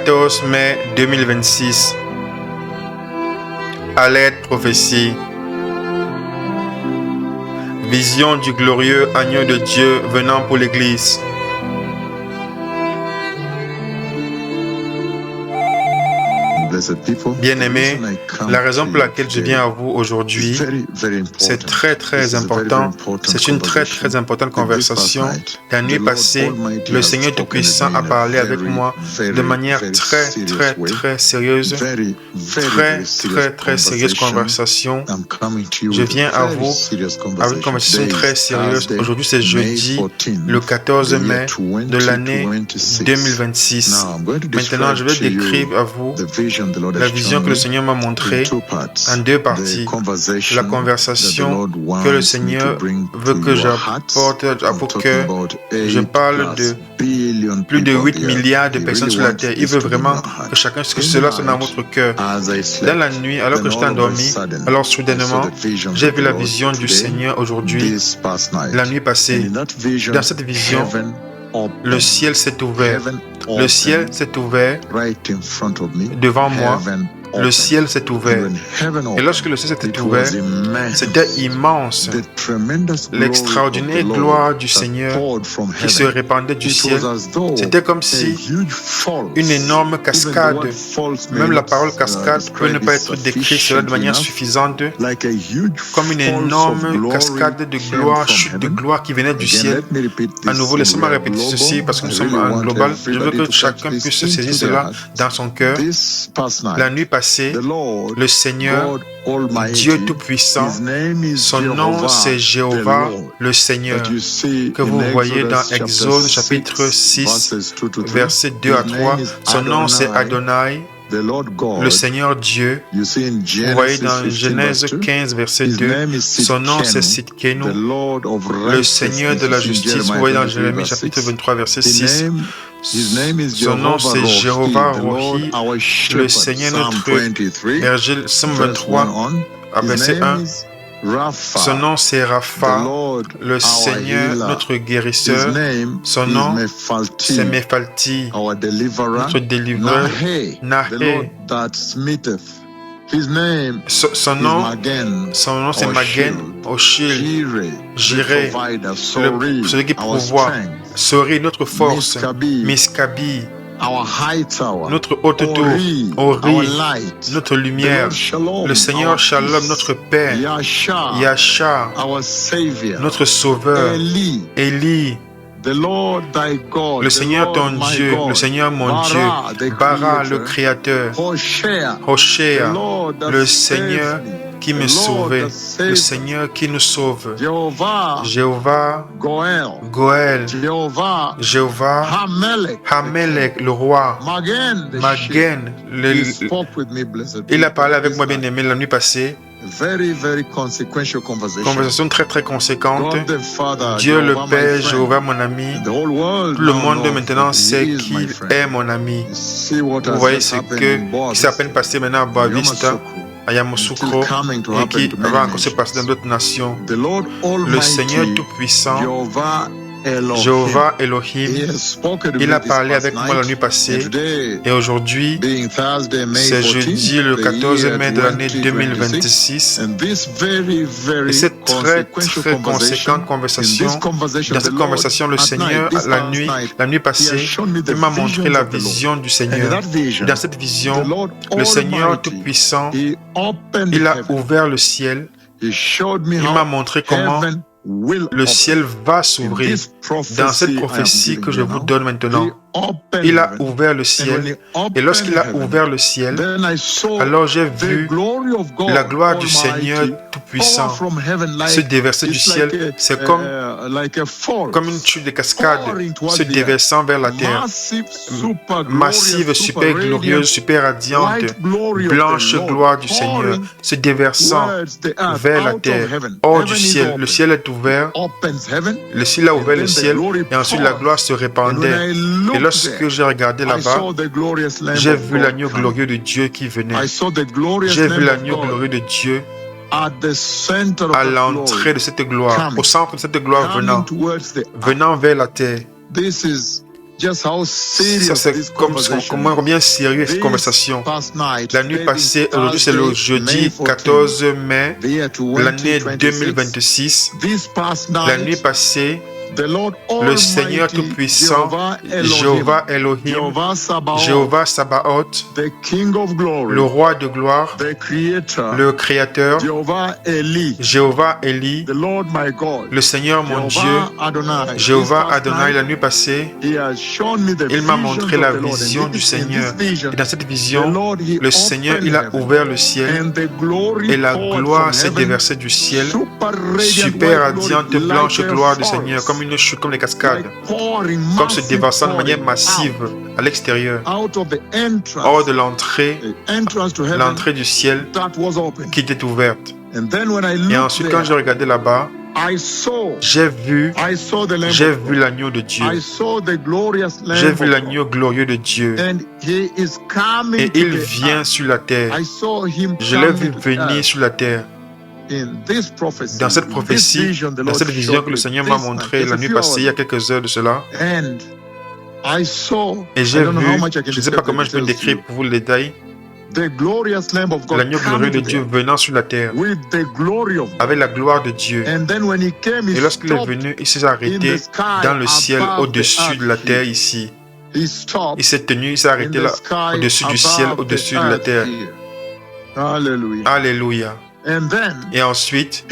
14 mai 2026. Alerte prophétie. Vision du glorieux agneau de Dieu venant pour l'Église. Bien-aimés, la raison pour laquelle je viens à vous aujourd'hui, c'est très important. C'est une très importante conversation. La nuit passée, le Seigneur Tout-Puissant a parlé avec moi de manière très sérieuse. Très sérieuse conversation. Je viens à vous avec une conversation très sérieuse. Aujourd'hui, c'est jeudi, le 14 mai de l'année 2026. Maintenant, je vais décrire à vous la vision que le Seigneur m'a montrée en deux parties. La conversation que le Seigneur veut que j'apporte à vos cœurs. Je parle de plus de 8 milliards de personnes sur la terre. Il veut vraiment que chacun, que cela soit dans votre cœur. Dans la nuit, alors que j'étais endormi, alors soudainement, j'ai vu la vision du Seigneur aujourd'hui, la nuit passée. Dans cette vision, le ciel s'est ouvert. Le ciel s'est ouvert devant moi. Le ciel s'est ouvert. Et lorsque le ciel s'était ouvert, c'était immense. L'extraordinaire gloire du Seigneur qui se répandait du ciel. C'était comme si une énorme cascade, même la parole cascade peut ne pas être décrite cela de manière suffisante, comme une énorme cascade de gloire, chute de gloire qui venait du ciel. À nouveau, laissez-moi répéter ceci parce que nous sommes en global. Je veux que chacun puisse se saisir cela dans son cœur. La nuit passée, le Seigneur, Dieu Tout-Puissant, son nom c'est Jéhovah, le Seigneur, que vous voyez dans Exode chapitre 6, versets 2 à 3. Son nom c'est Adonai, le Seigneur Dieu. Vous voyez dans Genèse 15, verset 2, son nom c'est Sidkenu, le Seigneur de la justice. Vous voyez dans Jérémie chapitre 23, verset 6, son nom c'est Jéhovah Rohi, le Seigneur notre berger. Somme 23, verset 1. Son nom c'est Rapha, le Seigneur notre guérisseur. Son nom c'est Mephalti, notre délivreur. Nahé. Son nom c'est Magen, Oshil, Jireh, celui qui pourvoit. Sori, notre force. Miskabi, notre haute tour. Ori, notre lumière. Le Seigneur Shalom, notre Père. Yasha, notre Sauveur. Eli, le Seigneur ton Dieu, le Seigneur mon Dieu. Bara, le Créateur. Hoshea, le Seigneur qui me sauvait, le Seigneur qui nous sauve. Jéhovah, Goël, Jéhovah, Hamelech, le roi. Magen, il a parlé avec moi, bien-aimé, la nuit passée. Conversation très conséquente. Dieu le Père, Jéhovah mon ami. Tout le monde maintenant sait qu'il est mon ami. Vous voyez ce qui s'est à peine passé maintenant à Boavista, à Yamoussoukro, et qui va encore se passer dans d'autres nations. Le Seigneur Tout-Puissant, Jéhovah Elohim, il a parlé avec moi la nuit passée et aujourd'hui, c'est jeudi le 14 mai de l'année 2026 et cette très conséquente conversation, dans cette conversation, le Seigneur, la nuit passée, il m'a montré la vision du Seigneur. Dans cette vision, le Seigneur Tout-Puissant, il a ouvert le ciel, il m'a montré comment le ciel va s'ouvrir. Dans cette prophétie que je vous donne maintenant, il a ouvert le ciel. Et lorsqu'il a ouvert le ciel, alors j'ai vu la gloire du Seigneur Tout-Puissant se déverser du ciel. C'est comme une chute de cascade se déversant vers la terre. Massive, super glorieuse, super radiante, blanche gloire du Seigneur se déversant vers la terre, hors du ciel. Le ciel est ouvert. Le ciel a ouvert le ciel et ensuite la gloire se répandait. Et lorsque j'ai regardé là-bas, j'ai vu l'agneau glorieux de Dieu qui venait. J'ai vu l'agneau glorieux de Dieu à l'entrée de cette gloire, au centre de cette gloire venant vers la terre. Ça, c'est combien sérieux est cette conversation. La nuit passée, aujourd'hui c'est le jeudi 14 mai, l'année 2026. La nuit passée, le Seigneur Tout-Puissant, Jéhovah Elohim, Jéhovah Sabaoth, le Roi de gloire, le Créateur, Jéhovah Élie, le Seigneur mon Dieu, Jéhovah Adonai. La nuit passée, il m'a montré la vision du Seigneur. Et dans cette vision, le Seigneur, il a ouvert le ciel et la gloire s'est déversée du ciel, super radiante, blanche gloire du Seigneur, comme une chute, comme des cascades, comme se déversant de manière massive à l'extérieur, hors de l'entrée du ciel qui était ouverte. Et ensuite, quand j'ai regardé là-bas, j'ai vu l'agneau de Dieu. J'ai vu l'agneau glorieux de Dieu. Et il vient sur la terre. Je l'ai vu venir sur la terre. Dans cette prophétie, dans cette vision que le Seigneur m'a montrée la nuit passée, il y a quelques heures de cela, et j'ai vu, je ne sais pas comment je peux décrire pour vous le détail, l'agneau glorieux de Dieu venant sur la terre avec la gloire de Dieu. Et lorsqu'il est venu, il s'est arrêté dans le ciel au-dessus de la terre ici. Il s'est tenu, il s'est arrêté là, au-dessus du ciel, au-dessus de la terre. Alléluia. Et ensuite,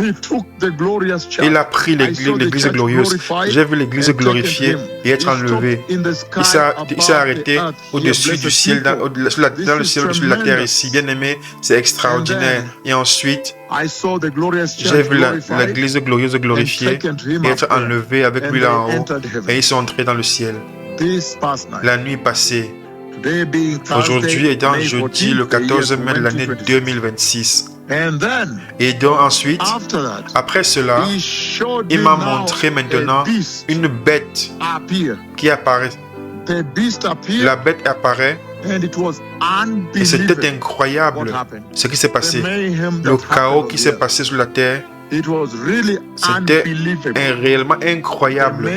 il a pris l'église glorieuse. J'ai vu l'église glorifiée et être enlevée. Il s'est arrêté au-dessus du ciel, dans le ciel, au-dessus de la terre ici. Bien aimé, c'est extraordinaire. Et ensuite, j'ai vu l'église glorieuse glorifiée et être enlevée avec lui là en haut. Et ils sont entrés dans le ciel. La nuit passée. Aujourd'hui étant jeudi le 14 mai de l'année 2026. Et donc ensuite, après cela, il m'a montré maintenant une bête qui apparaît. La bête apparaît et c'était incroyable ce qui s'est passé. Le chaos qui s'est passé sur la terre. C'était réellement incroyable.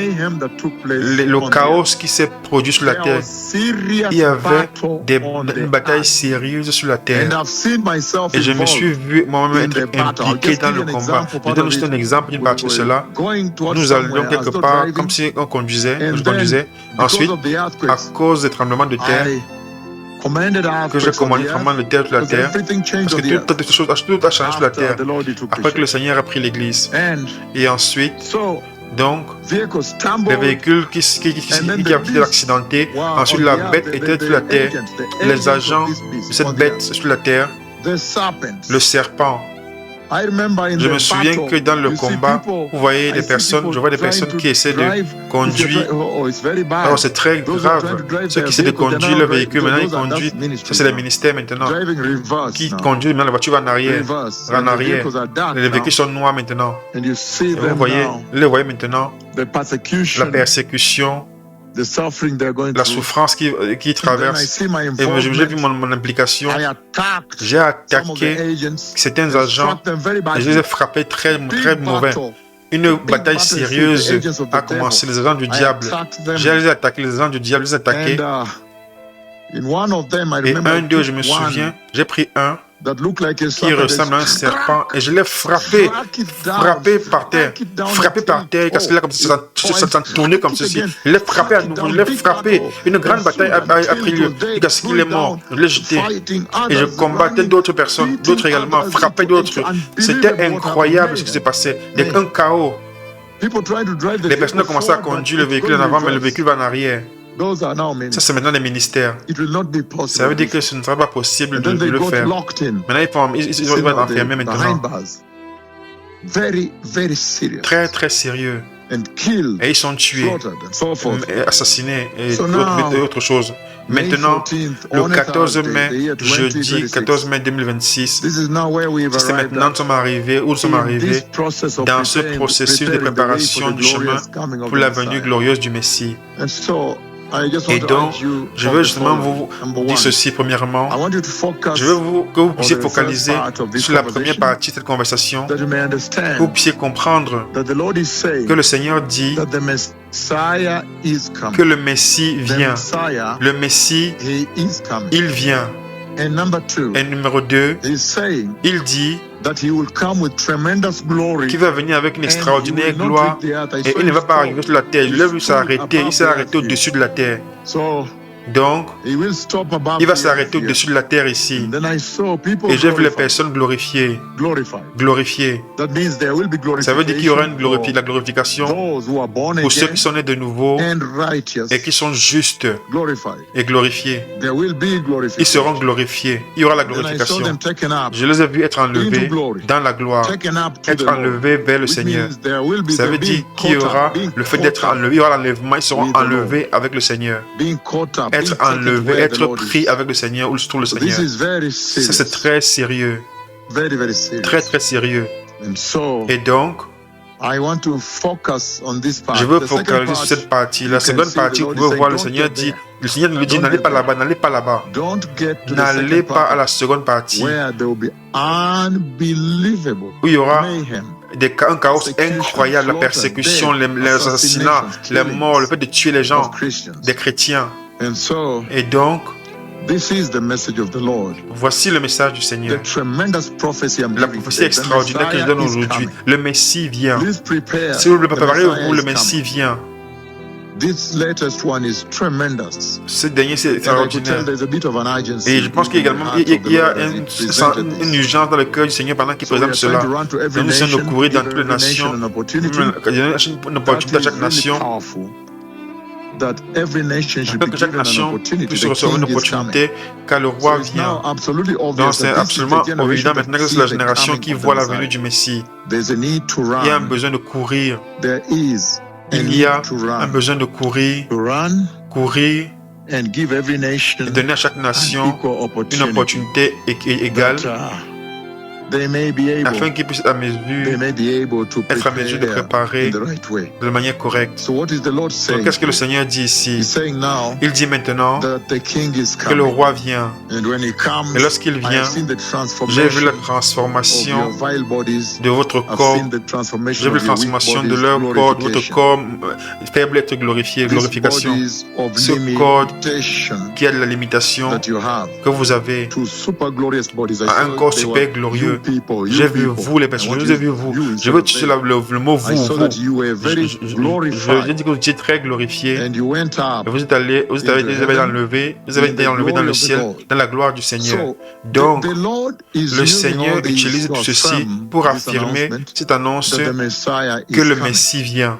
Le chaos qui s'est produit sur la terre. Il y avait une bataille sérieuse sur la terre. Et je me suis vu moi-même être impliqué dans le combat. Je donne juste un exemple, une partie de cela. Nous allions quelque part, comme si on conduisait. Ensuite, à cause des tremblements de terre, que j'ai commandé tremblement de terre sur la terre, parce que tout a changé sur la terre après que le Seigneur a pris l'église. Et ensuite, donc, les véhicules qui avaient été accidentés, ensuite la bête était sur la terre, les agents de cette bête sur la terre, le serpent. Je me souviens que dans le combat, vous voyez des personnes, je vois des personnes qui essaient de conduire. Alors c'est très grave. Ceux qui essaient de conduire le véhicule, maintenant ils conduisent. Ça c'est les ministères maintenant. Qui conduisent, maintenant la voiture va en arrière. Les véhicules sont noirs maintenant. Et vous voyez maintenant la persécution, la souffrance qui traverse. Et j'ai vu mon implication. J'ai attaqué certains agents et je les ai frappés très mauvais. Une bataille sérieuse a commencé, les agents du diable. J'ai attaqué les agents du diable, je les ai attaqués. Et un d'eux, je me souviens, j'ai pris un qui ressemble à un serpent et je l'ai frappé par terre, parce que là comme ça s'est tourné comme ceci. Je l'ai frappé à nouveau, Une grande bataille a pris lieu. Parce qu'il est mort, je l'ai jeté et je combattais d'autres personnes, d'autres également, frappais d'autres. C'était incroyable ce qui s'est passé. Il y a un chaos. Les personnes ont commencé à conduire le véhicule en avant, mais le véhicule va en arrière. Ça, c'est maintenant les ministères. Ça veut dire que ce ne sera pas possible de le faire. Maintenant, ils vont être enfermés maintenant. Très, très sérieux. Et ils sont tués, assassinés et autre chose. Maintenant, le 14 mai, jeudi 14 mai 2026, c'est maintenant nous sommes arrivés dans ce processus de préparation du chemin pour la venue glorieuse du Messie. Et donc, je veux justement vous dire ceci premièrement. Je veux que vous puissiez focaliser sur la première partie de cette conversation, que vous puissiez comprendre que le Seigneur dit que le Messie vient. Le Messie, il vient. Et numéro 2, il dit qu'il va venir avec une extraordinaire gloire et il ne va pas arriver sur la terre. Il va s'arrêter, il s'est arrêté au-dessus de la terre. Donc, il va s'arrêter au-dessus de la terre ici. Et j'ai vu les personnes glorifiées. Ça veut dire qu'il y aura la glorification pour ceux qui sont nés de nouveau et qui sont justes et glorifiés. Ils seront glorifiés. Il y aura la glorification. Je les ai vus être enlevés dans la gloire, être enlevés vers le Seigneur. Ça veut dire qu'il y aura le fait d'être enlevé, il y aura l'enlèvement, ils seront enlevés avec le Seigneur. Être enlevé, être pris avec le Seigneur ou sur le Seigneur. Ça, c'est très sérieux. Très, très sérieux. Et donc, je veux focaliser sur cette partie. La seconde partie, vous pouvez voir, le Seigneur nous dit, n'allez pas là-bas, n'allez pas là-bas. N'allez pas à la seconde partie, où il y aura un chaos incroyable, la persécution, les assassinats, les morts, le fait de tuer les gens, des chrétiens. Et donc, voici le message du Seigneur. La prophétie extraordinaire que je donne aujourd'hui. Le Messie vient. Si vous le préparez, le Messie vient. Ce dernier, c'est extraordinaire. Et je pense qu'il y a une urgence dans le cœur du Seigneur pendant qu'il présente cela. Nous essayons de courir dans toutes les nations. Une opportunité à chaque nation. Que chaque nation puisse recevoir une opportunité car le roi vient. Donc c'est absolument évident maintenant que c'est la génération qui voit la venue du Messie. Il y a un besoin de courir. Il y a un besoin de courir et donner à chaque nation une opportunité égale afin qu'ils puissent être à mesure de préparer de manière correcte. Donc, qu'est-ce que le Seigneur dit ici? Il dit maintenant que le roi vient. Et lorsqu'il vient, j'ai vu la transformation de votre corps. J'ai vu la transformation de leur corps, de votre corps faible être glorifié, glorification. Ce corps qui a de la limitation que vous avez à un corps super glorieux. J'ai vu vous les personnes, je vous ai vu vous. Je veux utiliser le mot vous. J'ai dit que vous étiez très glorifié. Vous avez été enlevé dans le ciel, dans la gloire du Seigneur. Donc, le Seigneur utilise tout ceci pour affirmer cette annonce que le Messie vient.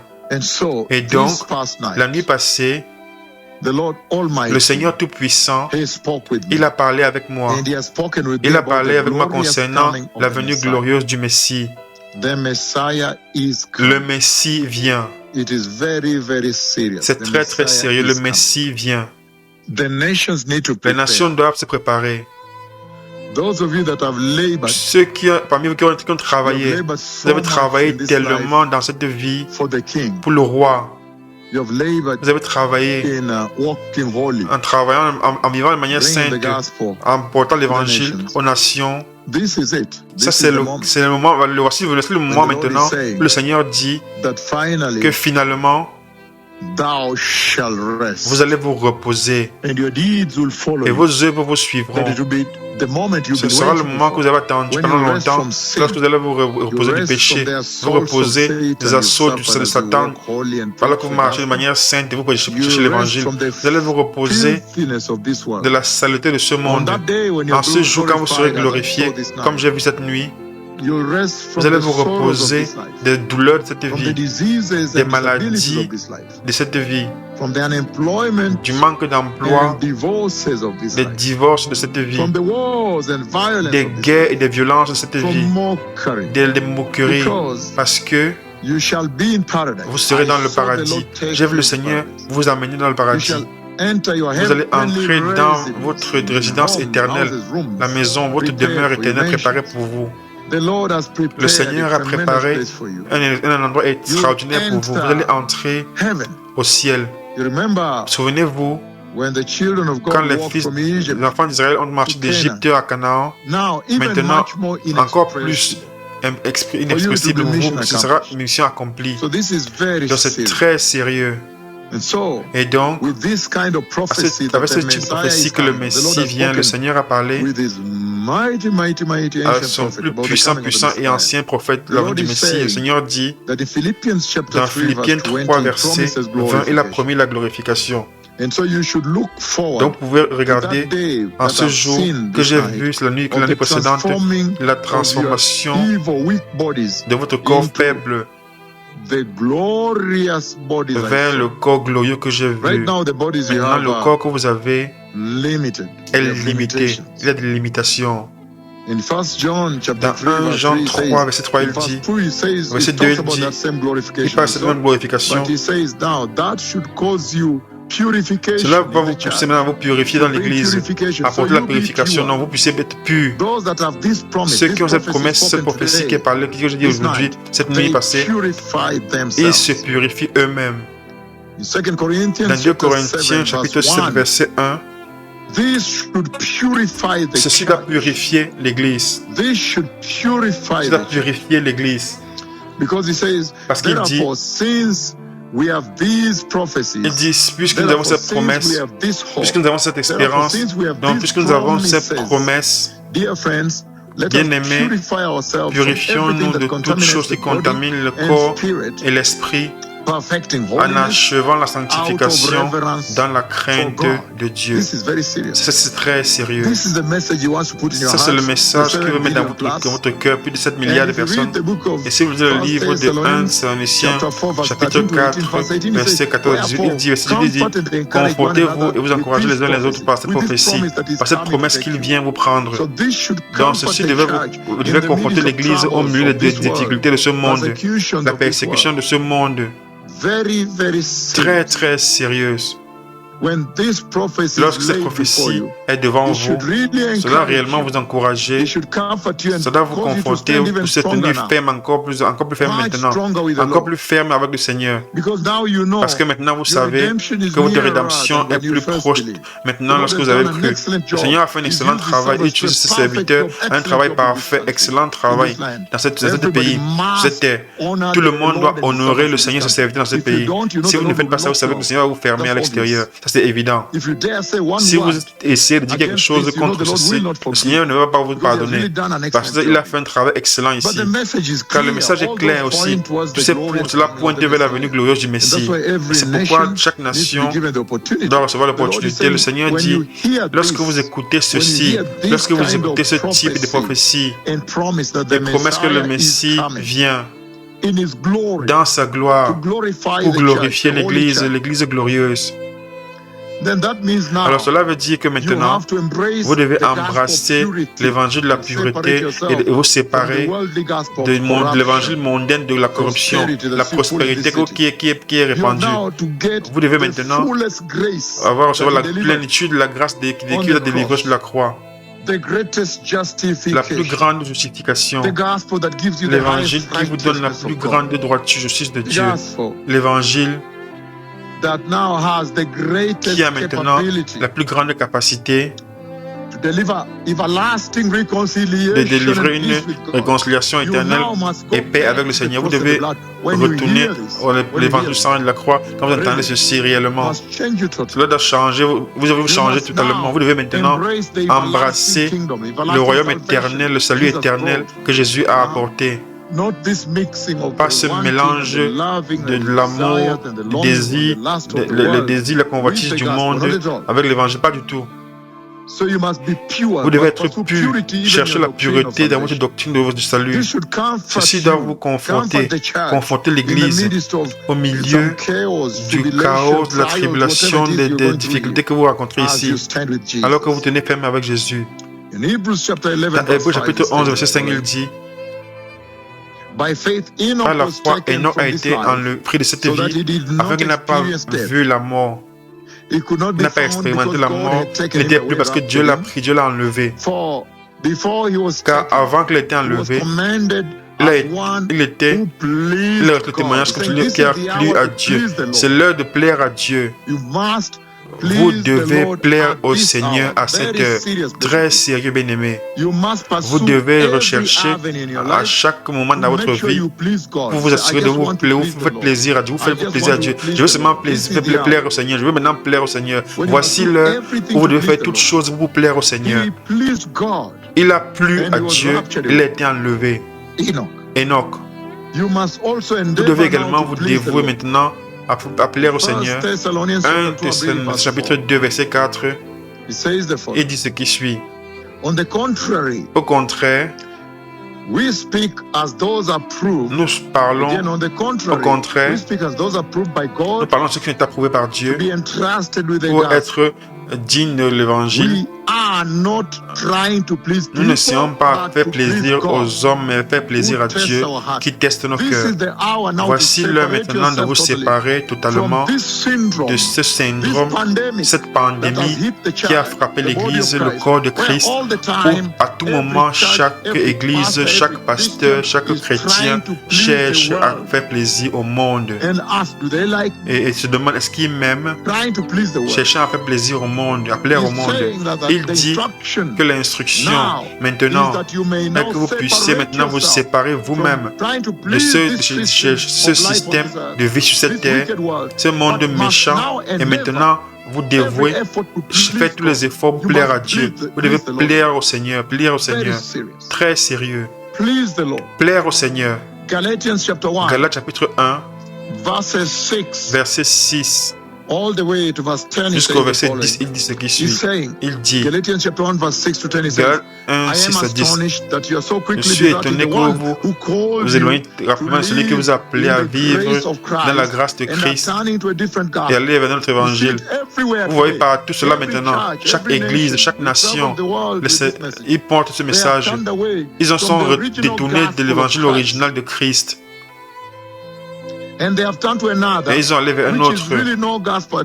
Et donc, la nuit passée, le Seigneur Tout-Puissant, il a parlé avec moi. Il a parlé avec moi concernant la venue glorieuse du Messie. Le Messie vient. C'est très très sérieux. Le Messie vient. Les nations doivent se préparer. Ceux parmi vous qui ont travaillé, vous avez travaillé tellement dans cette vie pour le roi. Vous avez travaillé en travaillant, en vivant de manière sainte, en portant l'évangile aux nations. Ça, c'est le moment. Voici le moment maintenant où le Seigneur dit que finalement, vous allez vous reposer et vos œuvres vous suivront. Ce sera le moment que vous avez attendu pendant longtemps, lorsque vous allez vous reposer du péché, vous reposer des assauts de Satan, alors que vous marchez de manière sainte et vous prêchez l'évangile. Vous allez vous reposer de la saleté de ce monde. En ce jour, quand vous serez glorifiés, comme j'ai vu cette nuit, vous allez vous reposer des douleurs de cette vie, des maladies de cette vie, du manque d'emploi, des divorces de cette vie, des guerres et des violences de cette vie, des moqueries, parce que vous serez dans le paradis. J'ai vu le Seigneur vous amener dans le paradis. Vous allez entrer dans votre résidence éternelle, la maison, votre demeure éternelle préparée pour vous. Le Seigneur a préparé un endroit extraordinaire pour vous. Vous allez entrer au ciel. Souvenez-vous, quand les enfants d'Israël ont marché d'Égypte à Canaan, maintenant, encore plus inexpressible pour vous, ce sera une mission accomplie. Donc c'est très sérieux. Et donc, avec ce type de prophétie que le Messie vient, le Seigneur a parlé à son plus puissant et ancien prophète, la voix du Messie. Le Seigneur dit, dans Philippiens 3, verset 20, il a promis la glorification. Donc, vous pouvez regarder en ce jour que j'ai vu l'année précédente, la transformation de votre corps faible vers le corps glorieux que j'ai vu. Maintenant, le corps que vous avez est limité. Il y a des limitations. Dans 1 Jean 3, verset 3, il dit, verset 2, il dit, il parle de cette même glorification. Cela va vous pousser à vous purifier dans l'église, apporter la purification, non, vous puissiez être purs. Ceux qui ont cette promesse, cette prophétie qui est parlée, que j'ai dit aujourd'hui, cette nuit passée, ils se purifient eux-mêmes. Dans 2 Corinthiens, chapitre 7, verset 1, ceci doit purifier l'église. Ceci doit purifier l'église. Parce qu'il dit, ils disent, puisque nous avons cette promesse, puisque nous avons cette espérance, donc puisque nous avons cette promesse, bien-aimés, purifions-nous de toutes choses qui contaminent le corps et l'esprit, en achevant la sanctification dans la crainte de Dieu. Ça, c'est très sérieux. Ça, c'est le message que vous mettez dans votre cœur, plus de 7 milliards de personnes. Et si vous lisez le livre de 1 Thessaloniciens, chapitre 4, verset 14, il dit, confortez-vous et vous encouragez les uns les autres par cette prophétie, par cette promesse qu'il vient vous prendre. Donc, ceci vous devez confronter l'Église au milieu des difficultés de ce monde, la persécution de ce monde. Très, très sérieuse. Lorsque cette prophétie est devant vous, cela doit réellement vous encourager, ça doit vous conforter, vous êtes tenu ferme, encore plus ferme maintenant, encore plus ferme avec le Seigneur. Parce que maintenant vous savez que votre rédemption est plus proche. Maintenant, lorsque vous avez cru, le Seigneur a fait un excellent travail, il utilise ses serviteurs, un travail parfait, excellent travail dans ce pays, cette terre. Tout le monde doit honorer le Seigneur et ses serviteurs dans ce pays. Si vous ne faites pas ça, vous savez que le Seigneur va vous fermer à l'extérieur. C'est évident. Si vous essayez de dire quelque chose contre ceci, le Seigneur ne va pas vous pardonner. Parce qu'il a fait un travail excellent ici. Car le message est clair aussi. Tout cela pointe vers la venue glorieuse du Messie. C'est pourquoi chaque nation doit recevoir l'opportunité. Le Seigneur dit, lorsque vous écoutez ceci, lorsque vous écoutez ce type de prophétie, des promesses que le Messie vient dans sa gloire pour glorifier l'Église, l'Église glorieuse. Alors cela veut dire que maintenant, vous devez embrasser l'évangile de la pureté et vous séparer de l'évangile mondain de la corruption, la prospérité qui est répandue. Vous devez maintenant recevoir la plénitude de la grâce qui est la délivrance de la croix. La plus grande justification, l'évangile qui vous donne la plus grande droiture, justice de Dieu, l'évangile qui a maintenant la plus grande capacité de délivrer une réconciliation éternelle et paix avec le Seigneur. Vous devez retourner à l'évangile du sang et de la croix quand vous entendez ceci réellement. Cela doit changer, vous devez vous changer totalement. Vous devez maintenant embrasser le royaume éternel, le salut éternel que Jésus a apporté. Pas ce mélange de l'amour, du désir, le désir, la convoitise du monde avec l'évangile, pas du tout. Vous devez être pur, chercher la pureté dans votre doctrine de votre salut. Ceci doit vous conforter l'Église au milieu du chaos, de la tribulation, des difficultés que vous rencontrez ici, alors que vous tenez ferme avec Jésus. Dans Hébreux chapitre 11, verset 5, il dit, par la foi, Enoch a été pris de cette vie afin qu'il n'a pas vu la mort. Il n'a pas expérimenté la mort. Il n'était plus parce que Dieu l'a pris, Dieu l'a enlevé. Car avant qu'il ait été enlevé, il était le témoignage comme celui qui a plu à Dieu. C'est l'heure de plaire à Dieu. Vous devez plaire au Seigneur à cette heure. Très sérieux, bien-aimé. Vous devez rechercher à chaque moment dans votre vie pour vous assurer de vous faire plaisir à Dieu. Vous faites plaisir à Dieu. Je veux seulement plaire au Seigneur. Je veux maintenant plaire au Seigneur. Voici l'heure où vous devez faire toutes choses pour vous plaire au Seigneur. Il a plu à Dieu. Il a été enlevé. Enoch. Vous devez également vous dévouer maintenant à plaire au Seigneur. 1 Thessaloniciens chapitre 2 verset 4, il dit ce qui suit. Au contraire, nous parlons au contraire, nous parlons de ceux qui sont approuvés par Dieu pour être dignes de l'évangile. Nous n'essayons pas de faire plaisir aux hommes, mais faire plaisir à Dieu qui teste nos cœurs. Voici l'heure maintenant de vous séparer totalement de ce syndrome, cette pandémie qui a frappé l'Église, le corps de Christ, où à tout moment, chaque Église, chaque pasteur, chaque chrétien cherche à faire plaisir au monde. Et se demande, est-ce qu'il m'aime? Cherchant à faire plaisir au monde, à plaire au monde. Il dit que l'instruction maintenant est que vous puissiez maintenant vous séparer vous-même de ce système de vie sur cette terre, ce monde méchant, et maintenant vous devez faire tous les efforts pour plaire à Dieu. Vous devez plaire au Seigneur, très sérieux. Plaire au Seigneur. Galates chapitre 1, verset 6. Jusqu'au verset 10, il dit ce qui suit. Il dit, Galates 1, 6 à 10, je suis étonné que vous éloignez rapidement de celui qui vous a appelé à vivre dans la grâce de Christ et à aller vers notre évangile. Vous voyez partout cela maintenant. Chaque église, chaque nation, ils portent ce message. Ils en sont détournés de l'évangile original de Christ. Et ils ont enlevé un autre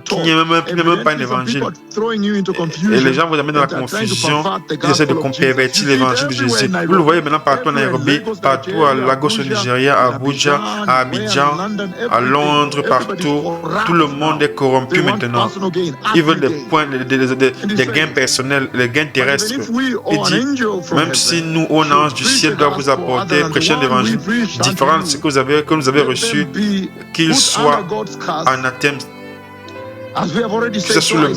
qui n'est même pas un évangile. Et les gens vous amènent dans la confusion. Ils essaient de pervertir l'évangile de Jésus. Vous le voyez maintenant partout en Nairobi, partout à Lagos au Nigeria, à Abuja, à Abidjan, à Londres, partout. Tout le monde est corrompu maintenant. Ils veulent des points, des gains personnels, des gains terrestres. Il dit, même si nous, au ange du ciel, doit vous apporter, prêcher un évangile différent de ce que nous avez reçu, qu'il soit anathème, qu'il soit sous le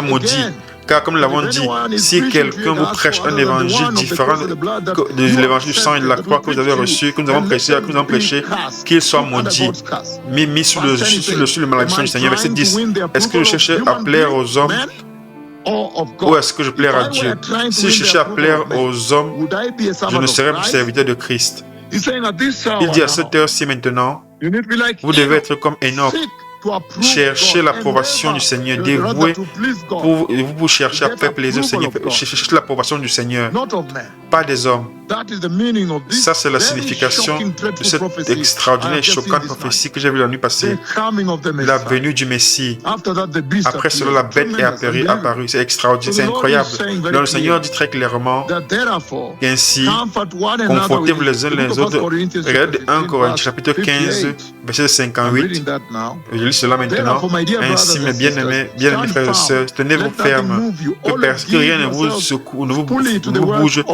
maudit. Car comme nous l'avons dit, si quelqu'un vous prêche un évangile différent de l'évangile du sang et de la croix que vous avez reçu, que nous avons prêché, qu'il soit maudit, mis sous le malédiction du Seigneur. Verset 10. Est-ce que je cherchais à plaire aux hommes ou est-ce que je plaire à Dieu? Si je cherchais à plaire aux hommes, je ne serais plus serviteur de Christ. Il dit à cette heure-ci maintenant, vous devez être comme Enoch, chercher l'approbation du Seigneur, dévouer vous chercher à faire plaisir au Seigneur, chercher l'approbation du Seigneur, pas des hommes. Ça, c'est la signification de cette extraordinaire et choquante prophétie que j'ai vue la nuit passée. La venue du Messie. Après cela, la bête est apparue. C'est extraordinaire, c'est incroyable. Donc, le Seigneur dit très clairement, et ainsi, confortez-vous les uns les autres. Regardez 1 Corinthiens chapitre 15, verset 58. Je lis cela maintenant. Ainsi, mes bien-aimés frères et sœurs, tenez-vous fermes, que rien ne vous secoue, ne vous bouge.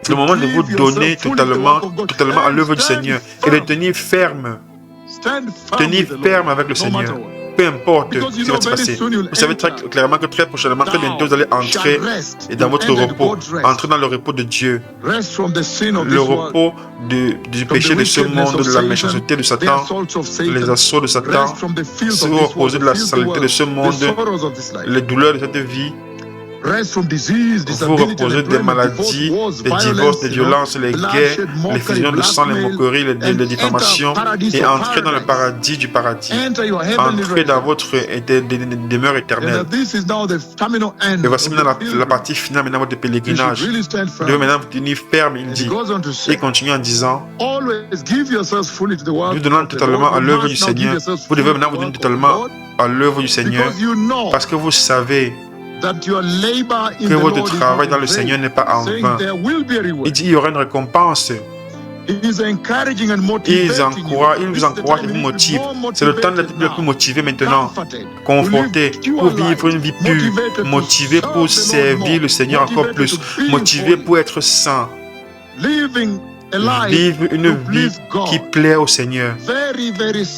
C'est le moment de vous donner totalement à l'œuvre du Seigneur et de tenir ferme. Tenir ferme avec le Seigneur. Peu importe ce qui va se passer. Vous savez très clairement que très prochainement, très bientôt, vous allez entrer dans votre repos. Entrer dans le repos de Dieu. Le repos du péché de ce monde, de la méchanceté de Satan, les assauts de Satan. Si vous reposez de la saleté de ce monde, les douleurs de cette vie, vous reposez des maladies, des divorces, des violences, les guerres, les fusions de sang, les moqueries, les diffamations, et entrez dans le paradis du paradis. Entrez dans votre demeure éternelle. Et voici maintenant la partie finale, maintenant votre pèlerinage. Vous devez maintenant vous tenir ferme, il dit. Et continue en disant, vous donnant totalement à l'œuvre du Seigneur. Vous devez maintenant vous donner totalement à l'œuvre du Seigneur, parce que vous savez que votre travail dans le Seigneur n'est pas en vain. Il dit il y aura une récompense. Il nous encourage, il vous motive. C'est le temps d'être plus motivé maintenant, conforté pour vivre une vie pure, motivé pour servir le Seigneur encore plus, motivé pour être saint, vivre une vie qui plaît au Seigneur.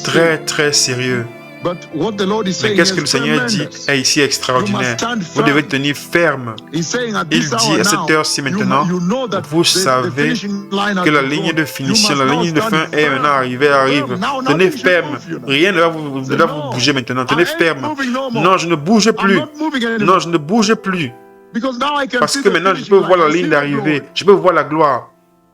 Très, très sérieux. Mais qu'est-ce que le Seigneur dit est ici extraordinaire. Vous devez tenir ferme. Il dit à cette heure-ci maintenant, vous savez que la ligne de finition, la ligne de fin est maintenant arrive. Tenez ferme. Rien ne va vous bouger maintenant. Tenez ferme. Non, je ne bouge plus. Non, je ne bouge plus. Parce que maintenant, je peux voir la ligne d'arrivée. Je peux voir la gloire.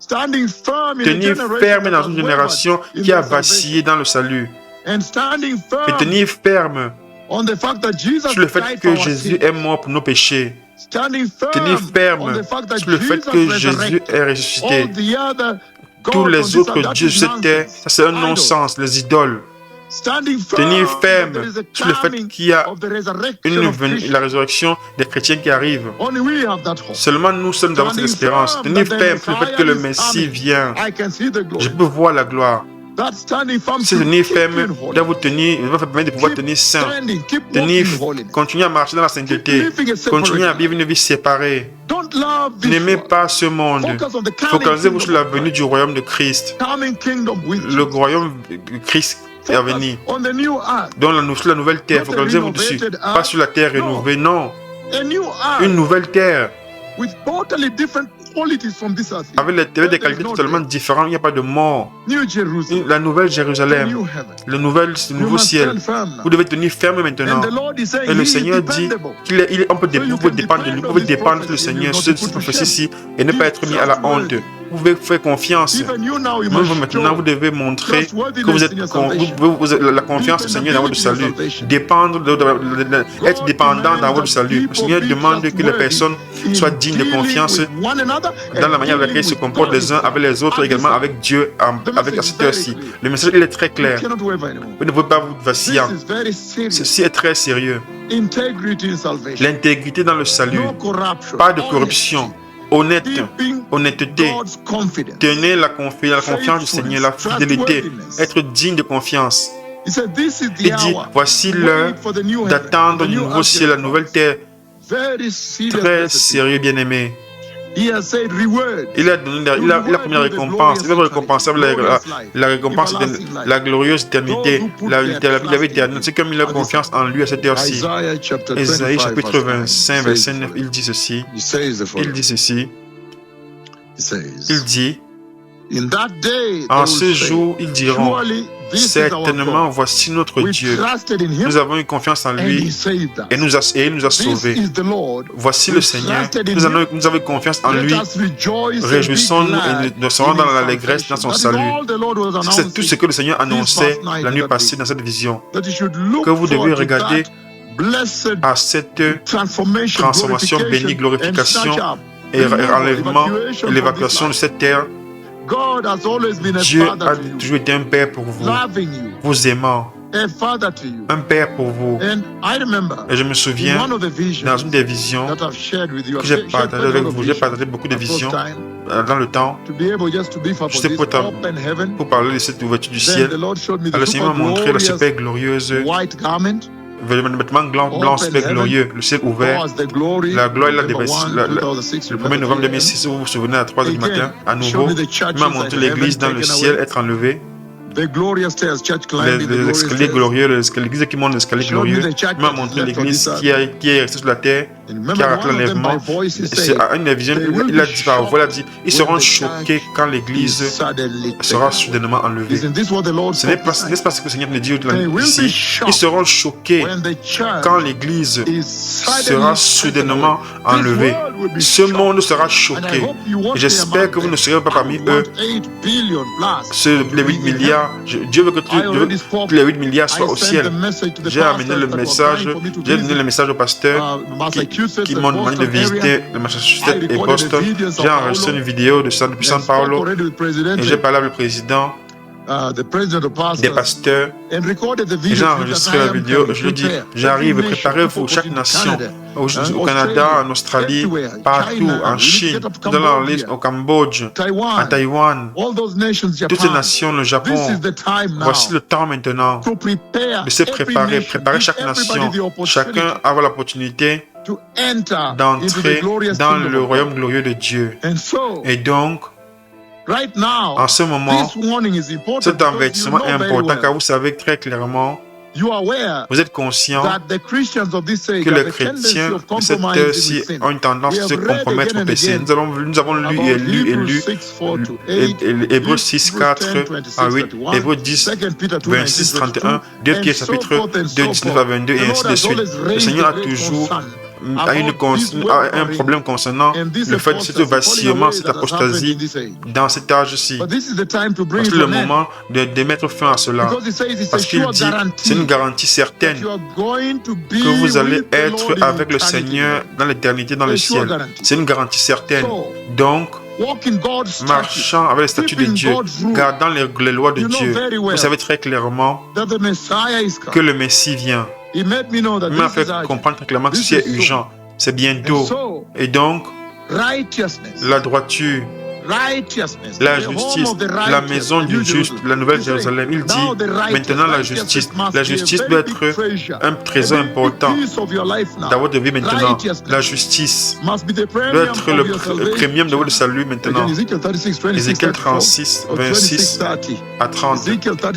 Tenir ferme dans une génération qui a vacillé dans le salut. Et tenir ferme sur le fait que Jésus est mort pour nos péchés. Tenir ferme sur le fait que Jésus est ressuscité. Tous les autres dieux sur cette terre, ça c'est un non-sens, les idoles. Tenir ferme sur le fait qu'il y a la résurrection des chrétiens qui arrive. Seulement nous sommes dans cette espérance. Tenir ferme sur le fait que le Messie vient. Je peux voir la gloire. Si tenir ferme doit vous tenir, va vous permettre de pouvoir tenir saint. Continuez à marcher dans la sainteté. Continuez à vivre une vie séparée. N'aimez pas ce monde. Focalisez-vous sur la venue du royaume de Christ. Le royaume de Christ est à venir. Sur la nouvelle terre, focalisez-vous dessus. Pas sur la terre rénovée, non. Une nouvelle terre. Avec des qualités totalement différentes, il n'y a pas de mort. La nouvelle Jérusalem, le nouveau ciel. Vous devez tenir ferme maintenant. Et le Seigneur dit qu'on peut dépendre de lui, vous pouvez dépendre du Seigneur sur cette prophétie-ci et ne pas être mis à la honte. Vous pouvez faire confiance. Même maintenant, vous devez montrer que vous êtes la confiance au Seigneur dans votre salut. Être dépendant dans votre salut. Le Seigneur demande que les personnes soient dignes de confiance dans la manière dans laquelle ils se comportent les uns avec les autres, également avec Dieu, avec cette heure-ci. Le message il est très clair. Vous ne pouvez pas vous vaciller. Ceci est très sérieux. L'intégrité dans le salut. Pas de corruption. Honnêteté, tenez la confiance du Seigneur, la fidélité, être digne de confiance. Il dit, voici l'heure d'attendre le nouveau ciel, la nouvelle terre. Très sérieux, bien-aimé. Il a promis la récompense. Il va récompenser la récompense de la glorieuse éternité, la vie éternelle. C'est comme il a confiance en lui à cette heure-ci. Ésaïe chapitre 25, verset 9, il dit ceci. Il dit, en ce jour, ils diront, certainement, voici notre Dieu. Nous avons eu confiance en lui et il nous a sauvés. Voici le Seigneur. Nous avons eu confiance en lui. Réjouissons-nous et nous serons dans l'allégresse dans son salut. C'est tout ce que le Seigneur annonçait la nuit passée dans cette vision. Que vous devez regarder à cette transformation bénie, glorification et enlèvement et l'évacuation de cette terre. Dieu a toujours été un père pour vous, vous aimant, un père pour vous. Et je me souviens, dans une des visions que j'ai partagées avec vous, j'ai partagé beaucoup de visions dans le temps, juste pour parler de cette ouverture du ciel. Le Seigneur m'a montré la super glorieuse vêtement blanc, super glorieux, le ciel ouvert, la gloire, le 1er novembre 2006, vous vous souvenez, à 3h du matin, à nouveau, il m'a montré l'église dans le ciel être enlevée. Les escaliers glorieux, l'église qui monte l'escalier glorieux, il m'a montré l'église qui est restée sur la terre, qui a raté l'enlèvement. C'est une vision, il a dit par voix, il a dit, ils seront choqués quand l'église sera soudainement enlevée. Ce n'est pas ce que le Seigneur me dit ici. Ils seront choqués quand l'église sera soudainement enlevée. Ce monde sera choqué. J'espère que vous ne serez pas parmi eux. Les 8 milliards. Dieu veut que tous les 8 milliards soient au ciel. J'ai amené le message, j'ai donné le message au pasteur qui m'ont demandé de visiter le Massachusetts et Boston. J'ai enregistré une vidéo depuis San Paulo et j'ai parlé avec le président. des pasteurs, et j'ai enregistré la vidéo. Je lui dis, j'arrive, préparez-vous, chaque nation, au Canada, en Australie, partout, en Chine, dans la liste, au Cambodge, à Taïwan, toutes ces nations, le Japon. Voici le temps maintenant de se préparer, préparer chaque nation. Chacun a l'opportunité d'entrer dans le royaume glorieux de Dieu. Et donc, en ce moment, cet avertissement est important car vous savez très clairement, vous êtes conscient que les chrétiens de cette heure-ci ont une tendance à se compromettre au péché. Nous avons lu et lu Hébreux 6, 4 à 8, Hébreux 10, 26, 31, 2 Pierre chapitre 2, 19 à 22 et ainsi de suite. Le Seigneur a toujours un problème concernant le fait de ce vacillement, cette apostasie dans cet âge-ci. C'est le moment de mettre fin à cela. Parce qu'il dit, c'est une garantie certaine que vous allez être avec le Seigneur dans l'éternité, dans le ciel. C'est une garantie certaine. Donc, marchant avec les statuts de Dieu, gardant les lois de Dieu, vous savez très clairement que le Messie vient. Il m'a fait comprendre très clairement que ceci est urgent, c'est bientôt. Et donc, la droiture, la justice, la maison du juste, la nouvelle Jérusalem. Il dit maintenant la justice doit être un trésor important dans votre vie maintenant. La justice doit être le premium de votre salut maintenant. Ézéchiel 36, 26 à 30.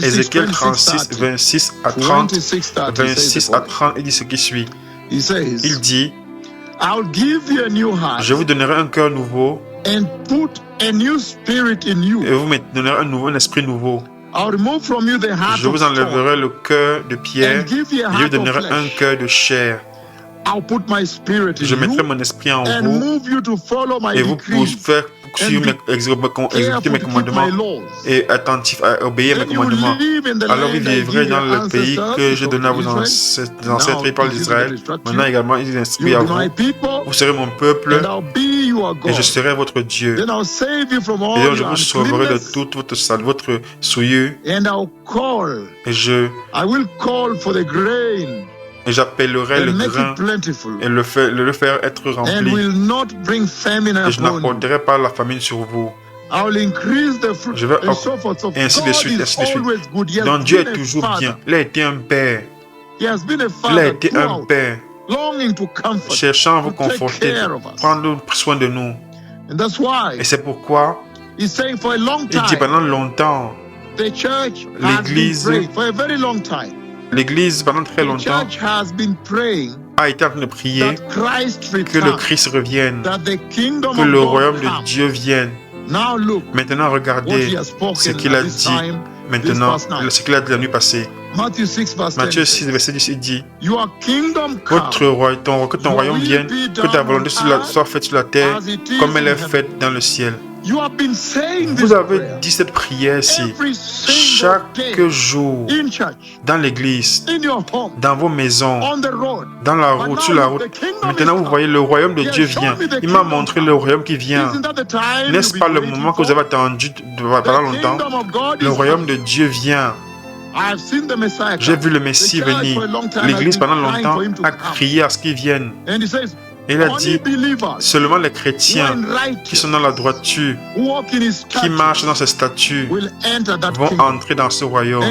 Ézéchiel 36, 26 à 30. 26 à 30, il dit ce qui suit. Il dit, je vous donnerai un cœur nouveau and put a new spirit in you. Et vous me donnerez un esprit nouveau. Je vous enlèverai le cœur de pierre et je vous donnerai un cœur de chair. Je mettrai mon esprit en vous et vous pouvez faire exécuter mes commandements et attentif à obéir mes commandements. Alors vous vivrez dans le pays que j'ai donné à vos ancêtres, il parle d'Israël. Maintenant également, il instruit à vous. Vous serez mon peuple et je serai votre Dieu. Et donc je vous sauverai de toute votre souillure. Et j'appellerai le grain et le faire être rempli. Et je n'apporterai pas la famine sur vous. Je vais ainsi de suite, ainsi de suite. Donc Dieu est toujours bien. Il a été un père. Il a été un père cherchant à vous conforter, prendre soin de nous. Et c'est pourquoi il dit pendant longtemps, l'Église, pendant très longtemps, a été en train de prier que le Christ revienne, que le royaume de Dieu vienne. Maintenant, regardez ce qu'il a dit, maintenant, ce qu'il a dit la nuit passée. Matthieu 6, verset 10, il dit, que ton royaume vienne, que ta volonté soit faite sur la terre, comme elle est faite dans le ciel. Vous avez dit cette prière-ci chaque jour dans l'église, dans vos maisons, dans la route, sur la route. Maintenant, vous voyez, le royaume de Dieu vient. Il m'a montré le royaume qui vient. N'est-ce pas le moment que vous avez attendu pendant longtemps? Le royaume de Dieu vient. J'ai vu le Messie venir. L'église pendant longtemps a crié à ce qu'il vienne. Il a dit, seulement les chrétiens qui sont dans la droiture, qui marchent dans ses statuts, vont entrer dans ce royaume. Et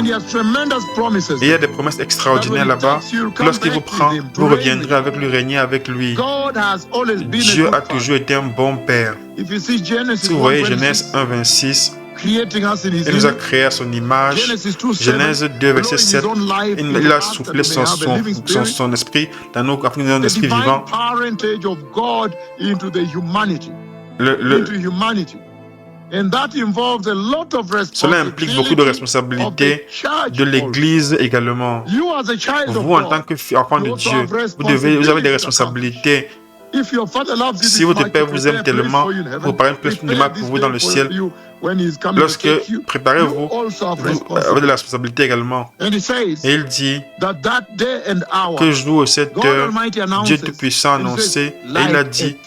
il y a des promesses extraordinaires là-bas. Lorsqu'il vous prend, vous reviendrez avec lui, régner avec lui. Dieu a toujours été un bon père. Si vous voyez Genèse 1, 26, il nous a créés à son image. Genèse 2, verset 7. Il a soufflé son esprit dans nous, afin que nous ayons un esprit vivant. Cela implique beaucoup de responsabilités de l'Église également. Vous, en tant qu'enfant de Dieu, vous avez des responsabilités. Si votre Père vous aime tellement, vous parlez plus de mal pour vous dans le ciel. Lorsque préparez-vous, vous avez de la responsabilité également. Et il dit que jour et cette heure, Dieu Tout-Puissant a annoncé, et il a dit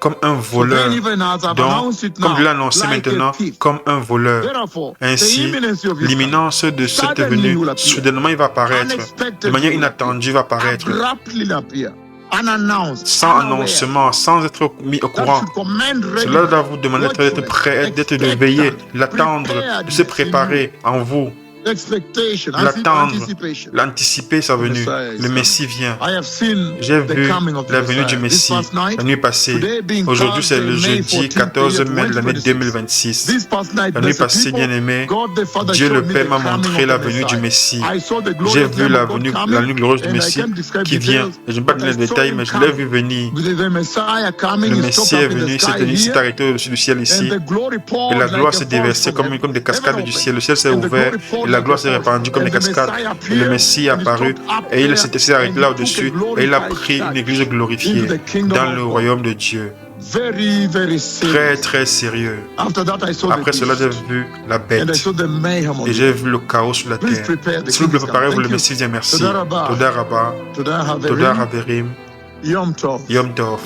comme un voleur. Donc, comme je l'ai annoncé maintenant, comme un voleur. Ainsi, l'imminence de cette venue, soudainement il va apparaître, de manière inattendue il va apparaître, sans annoncement, sans être mis au courant. Cela doit vous demander d'être prêt, d'être veillé, l'attendre, de se préparer en vous. L'attendre, l'anticiper sa venue. Le Messie vient. J'ai vu la venue du Messie la nuit passée. Aujourd'hui, c'est le jeudi 14 mai de l'année 2026. La nuit passée, bien-aimé, Dieu le Père m'a montré la venue du Messie. J'ai vu la nuit glorieuse du Messie qui vient. Je ne vais pas donner les détails, mais je l'ai vu venir. Le Messie est venu, il s'est arrêté au-dessus du ciel ici. Et la gloire s'est déversée comme des cascades du ciel. Le ciel s'est ouvert. Et la gloire s'est répandue comme des cascades. Et le Messie est apparu et il s'est arrêté là au-dessus et il a pris une église glorifiée dans le royaume de Dieu. Très très sérieux. Après cela, j'ai vu la bête et j'ai vu le chaos sur la terre. Si vous le préparez, vous le Messie vient. Merci. Toda Rabba, Toda Haverim, Yom Tov.